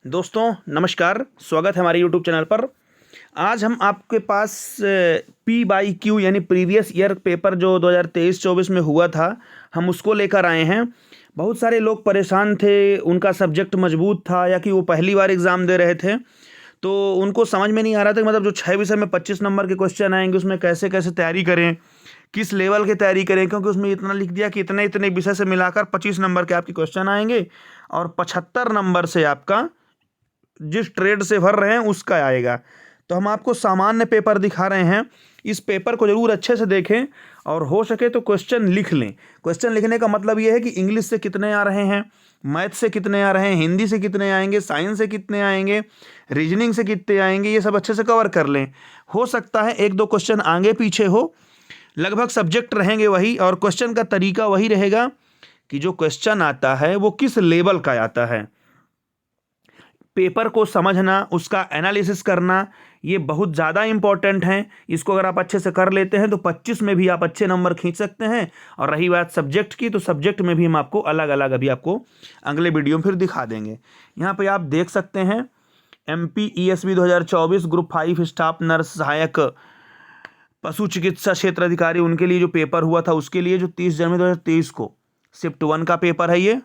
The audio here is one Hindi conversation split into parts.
दोस्तों नमस्कार, स्वागत है हमारे यूट्यूब चैनल पर। आज हम आपके पास पी बाई क्यू यानी प्रीवियस ईयर पेपर जो 2023-24 में हुआ था, हम उसको लेकर आए हैं। बहुत सारे लोग परेशान थे, उनका सब्जेक्ट मजबूत था या कि वो पहली बार एग्ज़ाम दे रहे थे, तो उनको समझ में नहीं आ रहा था कि मतलब जो 6 विषय में 25 नंबर के क्वेश्चन आएंगे उसमें कैसे कैसे तैयारी करें, किस लेवल की तैयारी करें, क्योंकि उसमें इतना लिख दिया कि इतने इतने विषय से मिलाकर 25 नंबर के आपके क्वेश्चन आएंगे और 75 नंबर से आपका जिस ट्रेड से भर रहे हैं उसका आएगा। तो हम आपको सामान्य पेपर दिखा रहे हैं। इस पेपर को ज़रूर अच्छे से देखें और हो सके तो क्वेश्चन लिख लें। क्वेश्चन लिखने का मतलब ये है कि इंग्लिश से कितने आ रहे हैं, मैथ से कितने आ रहे हैं, हिंदी से कितने आएंगे, साइंस से कितने आएंगे, रीजनिंग से कितने आएंगे, ये सब अच्छे से कवर कर लें। हो सकता है एक दो क्वेश्चन आगे पीछे हो, लगभग सब्जेक्ट रहेंगे वही और क्वेश्चन का तरीका वही रहेगा कि जो क्वेश्चन आता है वो किस लेवल का आता है। पेपर को समझना, उसका एनालिसिस करना, ये बहुत ज़्यादा इम्पॉर्टेंट है। इसको अगर आप अच्छे से कर लेते हैं तो 25 में भी आप अच्छे नंबर खींच सकते हैं। और रही बात सब्जेक्ट की, तो सब्जेक्ट में भी हम आपको अलग अलग अभी आपको अगले वीडियो में फिर दिखा देंगे। यहाँ पे आप देख सकते हैं MPESB 2024 ग्रुप 5 स्टाफ नर्स सहायक पशु चिकित्सा क्षेत्र अधिकारी, उनके लिए जो पेपर हुआ था उसके लिए जो 30 जनवरी 2023 को शिफ्ट 1 का पेपर है ये।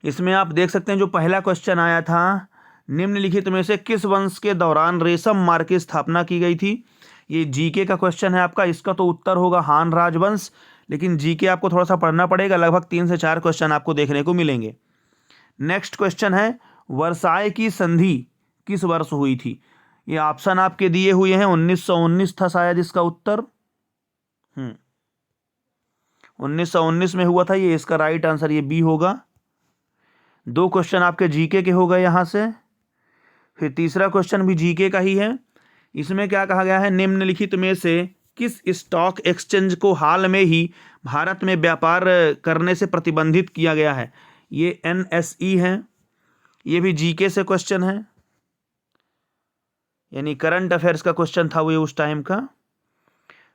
इसमें आप देख सकते हैं जो पहला क्वेश्चन आया था, निम्नलिखित में से किस वंश के दौरान रेशम मार्ग की स्थापना की गई थी। ये जीके का क्वेश्चन है आपका। इसका तो उत्तर होगा हान राजवंश, लेकिन जीके आपको थोड़ा सा पढ़ना पड़ेगा। लगभग 3 से 4 क्वेश्चन आपको देखने को मिलेंगे। नेक्स्ट क्वेश्चन है, वर्साय की संधि किस वर्ष हुई थी। ये ऑप्शन आपके दिए हुए हैं, 1919 था शायद इसका उत्तर। 1919 में हुआ था ये, इसका राइट आंसर ये बी होगा। 2 क्वेश्चन आपके जीके के हो गए यहाँ से। फिर तीसरा क्वेश्चन भी जीके का ही है। इसमें क्या कहा गया है, निम्नलिखित में से किस स्टॉक एक्सचेंज को हाल में ही भारत में व्यापार करने से प्रतिबंधित किया गया है। ये NSE है। ये भी जीके से क्वेश्चन है, यानी करंट अफेयर्स का क्वेश्चन था वो ये उस टाइम का।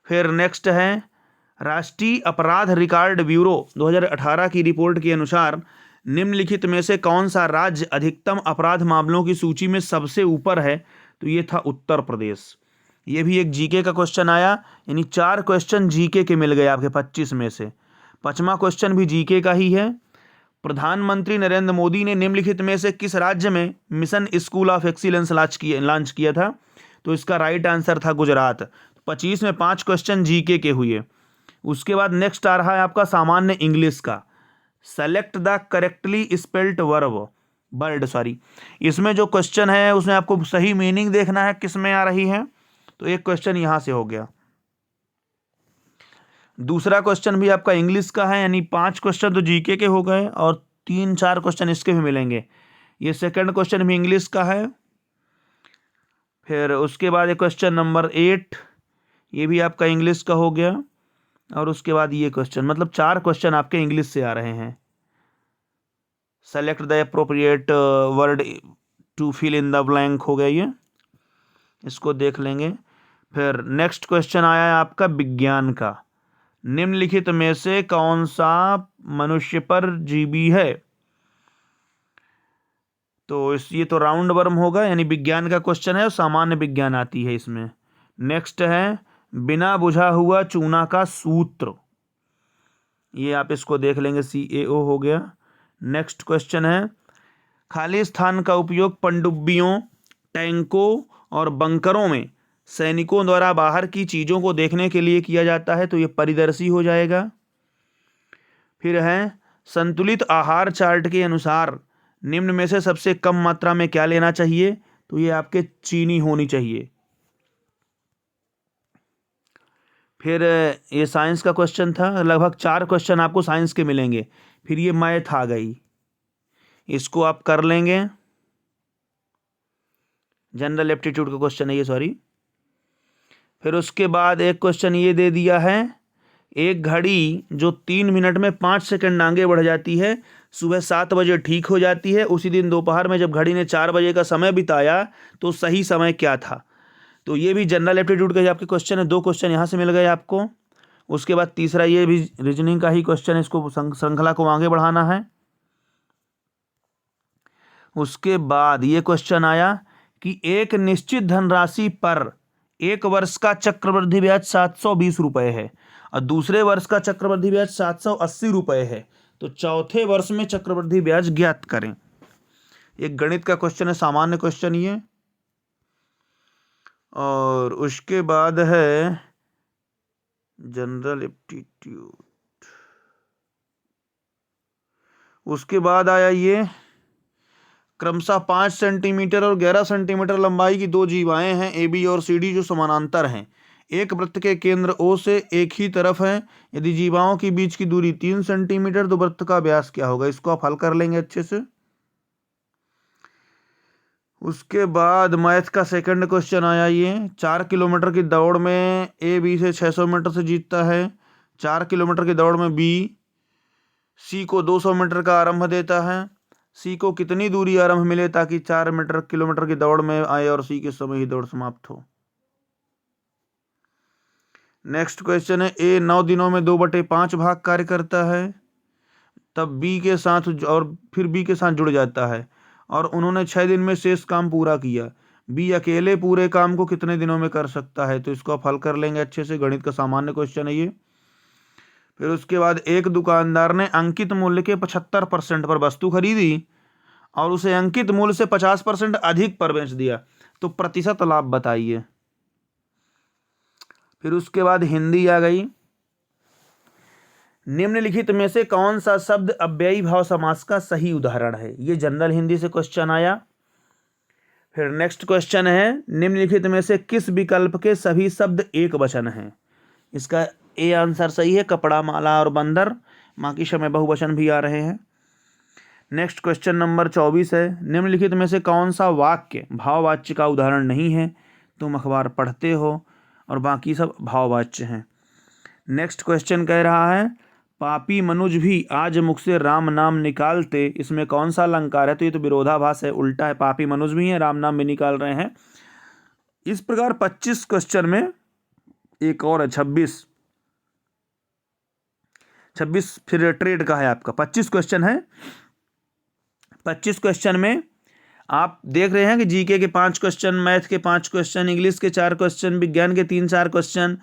फिर नेक्स्ट है, राष्ट्रीय अपराध रिकॉर्ड ब्यूरो 2018 की रिपोर्ट के अनुसार निम्नलिखित में से कौन सा राज्य अधिकतम अपराध मामलों की सूची में सबसे ऊपर है। तो ये था उत्तर प्रदेश। ये भी एक जीके का क्वेश्चन आया, यानी 4 क्वेश्चन जीके के मिल गए आपके 25 में से। 5वां क्वेश्चन भी जीके का ही है। प्रधानमंत्री नरेंद्र मोदी ने निम्नलिखित में से किस राज्य में mission school of excellence launch किया था। तो इसका राइट आंसर था गुजरात। 25 में 5 क्वेश्चन जीके के हुए। उसके बाद नेक्स्ट आ रहा है आपका सामान्य इंग्लिश का, select the correctly spelled word. इसमें जो क्वेश्चन है उसमें आपको सही मीनिंग देखना है किस में आ रही है। तो एक क्वेश्चन यहां से हो गया। दूसरा क्वेश्चन भी आपका इंग्लिश का है, यानी 5 क्वेश्चन तो जीके के हो गए और 3-4 क्वेश्चन इसके भी मिलेंगे। ये सेकंड क्वेश्चन भी इंग्लिश का है। फिर उसके बाद एक क्वेश्चन नंबर 8, ये भी आपका इंग्लिश का हो गया। और उसके बाद ये क्वेश्चन, मतलब 4 क्वेश्चन आपके इंग्लिश से आ रहे हैं। Select the appropriate word to fill in the blank हो गया ये, इसको देख लेंगे। फिर नेक्स्ट क्वेश्चन आया है आपका विज्ञान का, निम्नलिखित में से कौन सा मनुष्य पर जीवी है। तो ये तो राउंड वर्म होगा, यानी विज्ञान का क्वेश्चन है और सामान्य विज्ञान आती है इसमें। नेक्स्ट है, बिना बुझा हुआ चूना का सूत्र। ये आप इसको देख लेंगे, CAO हो गया। नेक्स्ट क्वेश्चन है, खाली स्थान का उपयोग पनडुब्बियों, टैंकों और बंकरों में सैनिकों द्वारा बाहर की चीज़ों को देखने के लिए किया जाता है। तो ये परिदर्शी हो जाएगा। फिर है, संतुलित आहार चार्ट के अनुसार निम्न में से सबसे कम मात्रा में क्या लेना चाहिए। तो ये आपके चीनी होनी चाहिए। फिर ये साइंस का क्वेश्चन था, लगभग 4 क्वेश्चन आपको साइंस के मिलेंगे। फिर ये मैथ आ गई, इसको आप कर लेंगे। जनरल एप्टीट्यूड का क्वेश्चन है ये, सॉरी। फिर उसके बाद एक क्वेश्चन ये दे दिया है, एक घड़ी जो 3 मिनट में 5 सेकंड आगे बढ़ जाती है, सुबह 7 बजे ठीक हो जाती है, उसी दिन दोपहर में जब घड़ी ने 4 बजे का समय बिताया तो सही समय क्या था। तो ये भी जनरल एप्टीट्यूड का ही आपके क्वेश्चन है। 2 क्वेश्चन यहाँ से मिल गए आपको। उसके बाद तीसरा ये भी रीजनिंग का ही क्वेश्चन है, इसको श्रृंखला को आगे बढ़ाना है। उसके बाद ये क्वेश्चन आया कि एक निश्चित धनराशि पर एक वर्ष का चक्रवृद्धि ब्याज 720 रुपये है और दूसरे वर्ष का चक्रवृद्धि ब्याज 780 रुपये है, तो चौथे वर्ष में चक्रवृद्धि ब्याज ज्ञात करें। एक गणित का क्वेश्चन है, सामान्य क्वेश्चन ये। और उसके बाद है जनरल एप्टीट्यूड। उसके बाद आया ये क्रमशः 5 सेंटीमीटर और 11 सेंटीमीटर लंबाई की दो जीवाएं हैं ए बी और सी डी जो समानांतर हैं। एक वृत्त के केंद्र ओ से एक ही तरफ है। यदि जीवाओं के बीच की दूरी 3 सेंटीमीटर तो वृत्त का व्यास क्या होगा? इसको आप हल कर लेंगे अच्छे से। उसके बाद मैथ का सेकंड क्वेश्चन आया ये 4 किलोमीटर की दौड़ में ए बी से 600 मीटर से जीतता है। 4 किलोमीटर की दौड़ में बी सी को 200 मीटर का आरंभ देता है। सी को कितनी दूरी आरंभ मिले ताकि 4 किलोमीटर की दौड़ में आए और सी के समय ही दौड़ समाप्त हो। नेक्स्ट क्वेश्चन है ए 9 दिनों में 2/5 भाग कार्य करता है, तब बी के साथ और फिर बी के साथ जुड़ जाता है और उन्होंने 6 दिन में शेष काम पूरा किया। बी अकेले पूरे काम को कितने दिनों में कर सकता है? तो इसको आप हल कर लेंगे अच्छे से। गणित का सामान्य क्वेश्चन है ये। फिर उसके बाद एक दुकानदार ने अंकित मूल्य के 75% पर वस्तु खरीदी और उसे अंकित मूल्य से 50% अधिक पर बेच दिया, तो प्रतिशत लाभ बताइए। फिर उसके बाद हिंदी आ गई। निम्नलिखित में से कौन सा शब्द अव्ययी भाव समास का सही उदाहरण है? ये जनरल हिंदी से क्वेश्चन आया। फिर नेक्स्ट क्वेश्चन है निम्नलिखित में से किस विकल्प के सभी शब्द एक वचन हैं? इसका ए आंसर सही है, कपड़ा, माला और बंदर। बाकी समय बहुवचन भी आ रहे हैं। नेक्स्ट क्वेश्चन नंबर 24 है निम्नलिखित में से कौन सा वाक्य भाववाच्य का उदाहरण नहीं है? तुम अखबार पढ़ते हो और बाकी सब भाववाच्य हैं। नेक्स्ट क्वेश्चन कह रहा है पापी मनुज भी आज मुख से राम नाम निकालते, इसमें कौन सा अलंकार है? तो ये तो विरोधाभास है, उल्टा है। पापी मनुज भी हैं, राम नाम भी निकाल रहे हैं। इस प्रकार 25 क्वेश्चन में एक और है 26 फिर ट्रेड का है आपका। 25 क्वेश्चन है। 25 क्वेश्चन में आप देख रहे हैं कि जीके के 5 क्वेश्चन, मैथ के 5 क्वेश्चन, इंग्लिश के 4 क्वेश्चन, विज्ञान के 3-4 क्वेश्चन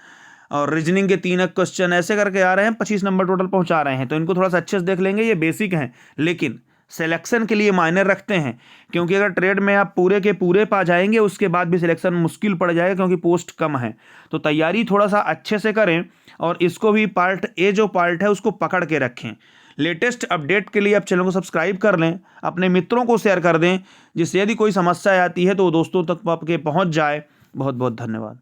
और रीजनिंग के 3 क्वेश्चन ऐसे करके आ रहे हैं। 25 नंबर टोटल पहुंचा रहे हैं। तो इनको थोड़ा सा अच्छे से देख लेंगे। ये बेसिक हैं लेकिन सिलेक्शन के लिए मायने रखते हैं, क्योंकि अगर ट्रेड में आप पूरे के पूरे पा जाएंगे उसके बाद भी सिलेक्शन मुश्किल पड़ जाएगा क्योंकि पोस्ट कम है। तो तैयारी थोड़ा सा अच्छे से करें और इसको भी पार्ट ए जो पार्ट है उसको पकड़ के रखें। लेटेस्ट अपडेट के लिए आप चैनल को सब्सक्राइब कर लें, अपने मित्रों को शेयर कर दें, जिससे यदि कोई समस्या आती है तो दोस्तों तक आपके पहुंच जाए। बहुत बहुत धन्यवाद।